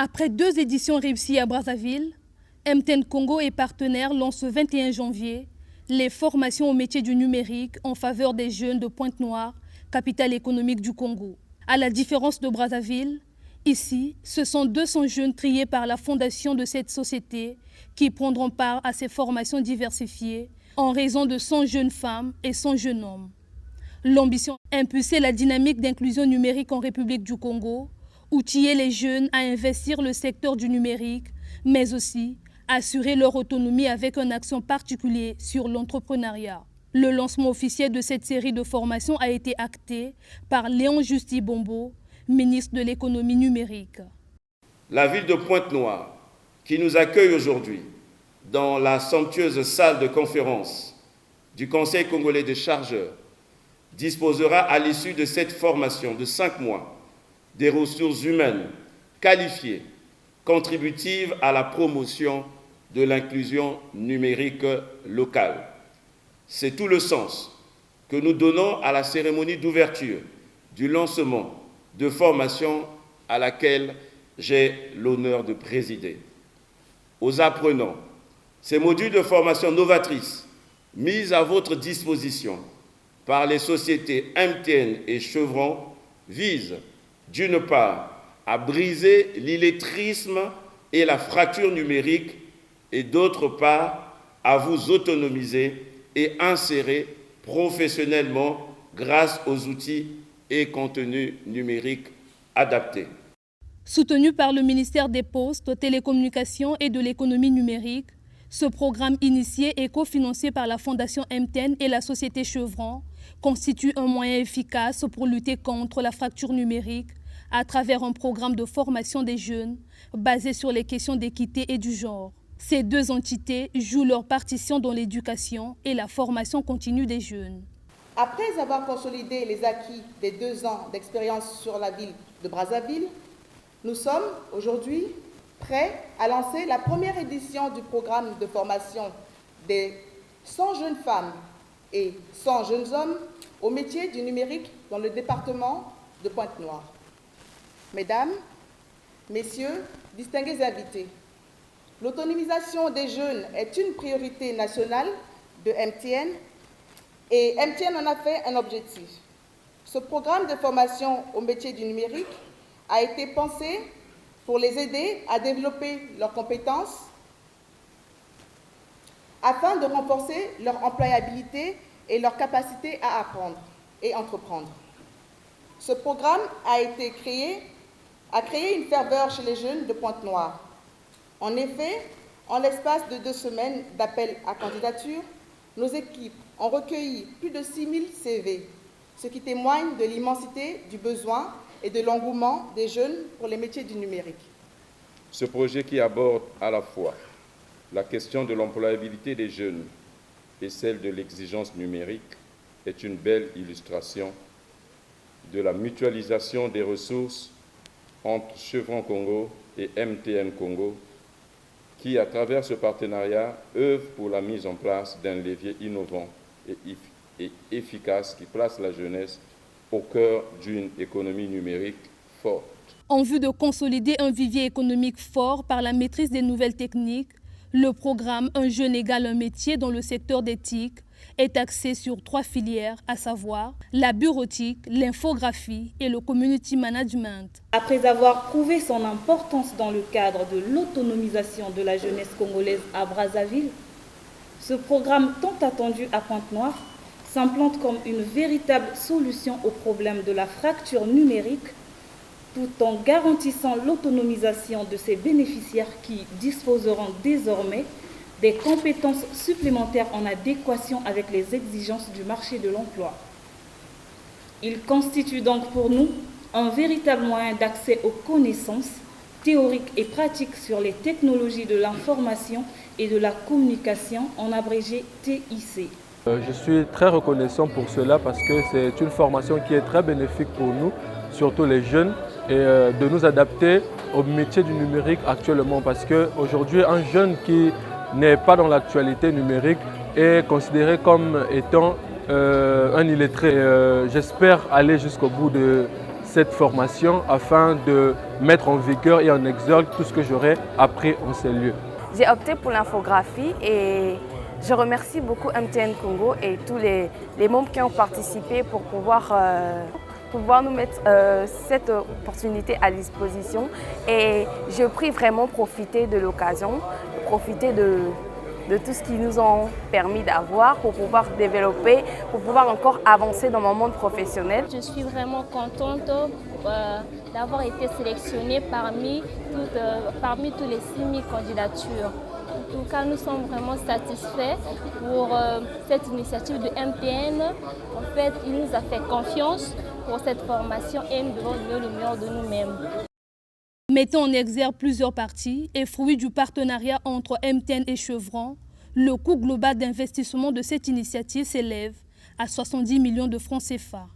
Après 2 éditions réussies à Brazzaville, MTN Congo et partenaires lancent ce 21 janvier les formations au métier du numérique en faveur des jeunes de Pointe-Noire, capitale économique du Congo. À la différence de Brazzaville, ici, ce sont 200 jeunes triés par la fondation de cette société qui prendront part à ces formations diversifiées en raison de 100 jeunes femmes et 100 jeunes hommes. L'ambition est d'impulser la dynamique d'inclusion numérique en République du Congo, outiller les jeunes à investir le secteur du numérique, mais aussi assurer leur autonomie avec un accent particulier sur l'entrepreneuriat. Le lancement officiel de cette série de formations a été acté par Léon Justy Bombo, ministre de l'économie numérique. La ville de Pointe-Noire, qui nous accueille aujourd'hui dans la somptueuse salle de conférence du Conseil congolais des chargeurs, disposera à l'issue de cette formation de 5 mois des ressources humaines qualifiées, contributives à la promotion de l'inclusion numérique locale. C'est tout le sens que nous donnons à la cérémonie d'ouverture du lancement de formation à laquelle j'ai l'honneur de présider. Aux apprenants, ces modules de formation novatrices mis à votre disposition par les sociétés MTN et Chevron visent, d'une part, à briser l'illettrisme et la fracture numérique et d'autre part, à vous autonomiser et insérer professionnellement grâce aux outils et contenus numériques adaptés. Soutenu par le ministère des Postes, Télécommunications et de l'économie numérique, ce programme initié et cofinancé par la Fondation MTN et la société Chevron constitue un moyen efficace pour lutter contre la fracture numérique à travers un programme de formation des jeunes basé sur les questions d'équité et du genre. Ces 2 entités jouent leur partition dans l'éducation et la formation continue des jeunes. Après avoir consolidé les acquis des 2 ans d'expérience sur la ville de Brazzaville, nous sommes aujourd'hui prêts à lancer la première édition du programme de formation des 100 jeunes femmes et 100 jeunes hommes au métier du numérique dans le département de Pointe-Noire. Mesdames, Messieurs, distingués invités, l'autonomisation des jeunes est une priorité nationale de MTN et MTN en a fait un objectif. Ce programme de formation au métier du numérique a été pensé pour les aider à développer leurs compétences afin de renforcer leur employabilité et leur capacité à apprendre et entreprendre. Ce programme a créé une ferveur chez les jeunes de Pointe-Noire. En effet, en l'espace de 2 semaines d'appel à candidature, nos équipes ont recueilli plus de 6 000 CV, ce qui témoigne de l'immensité du besoin et de l'engouement des jeunes pour les métiers du numérique. Ce projet qui aborde à la fois la question de l'employabilité des jeunes et celle de l'exigence numérique est une belle illustration de la mutualisation des ressources entre Chevron Congo et MTN Congo, qui, à travers ce partenariat, œuvre pour la mise en place d'un levier innovant et efficace qui place la jeunesse au cœur d'une économie numérique forte. En vue de consolider un vivier économique fort par la maîtrise des nouvelles techniques, le programme Un jeune égale un métier dans le secteur des TIC est axé sur 3 filières, à savoir la bureautique, l'infographie et le community management. Après avoir prouvé son importance dans le cadre de l'autonomisation de la jeunesse congolaise à Brazzaville, ce programme tant attendu à Pointe-Noire s'implante comme une véritable solution au problème de la fracture numérique, tout en garantissant l'autonomisation de ses bénéficiaires qui disposeront désormais des compétences supplémentaires en adéquation avec les exigences du marché de l'emploi. Il constitue donc pour nous un véritable moyen d'accès aux connaissances théoriques et pratiques sur les technologies de l'information et de la communication, en abrégé TIC. Je suis très reconnaissant pour cela parce que c'est une formation qui est très bénéfique pour nous, surtout les jeunes, et de nous adapter au métier du numérique actuellement parce qu'aujourd'hui, un jeune qui n'est pas dans l'actualité numérique est considéré comme étant un illettré. J'espère aller jusqu'au bout de cette formation afin de mettre en vigueur et en exergue tout ce que j'aurais appris en ces lieux. J'ai opté pour l'infographie et je remercie beaucoup MTN Congo et tous les membres qui ont participé pour pouvoir nous mettre cette opportunité à disposition. Et je prie vraiment profiter de l'occasion, profiter de tout ce qu'ils nous ont permis d'avoir pour pouvoir développer, pour pouvoir encore avancer dans mon monde professionnel. Je suis vraiment contente d'avoir été sélectionnée parmi tous les 6000 candidatures. En tout cas, nous sommes vraiment satisfaits pour cette initiative de MTN. En fait, il nous a fait confiance pour cette formation et nous devons donner le meilleur de nous-mêmes. Mettant en exergue plusieurs parties et fruit du partenariat entre MTN et Chevron, le coût global d'investissement de cette initiative s'élève à 70 millions de francs CFA.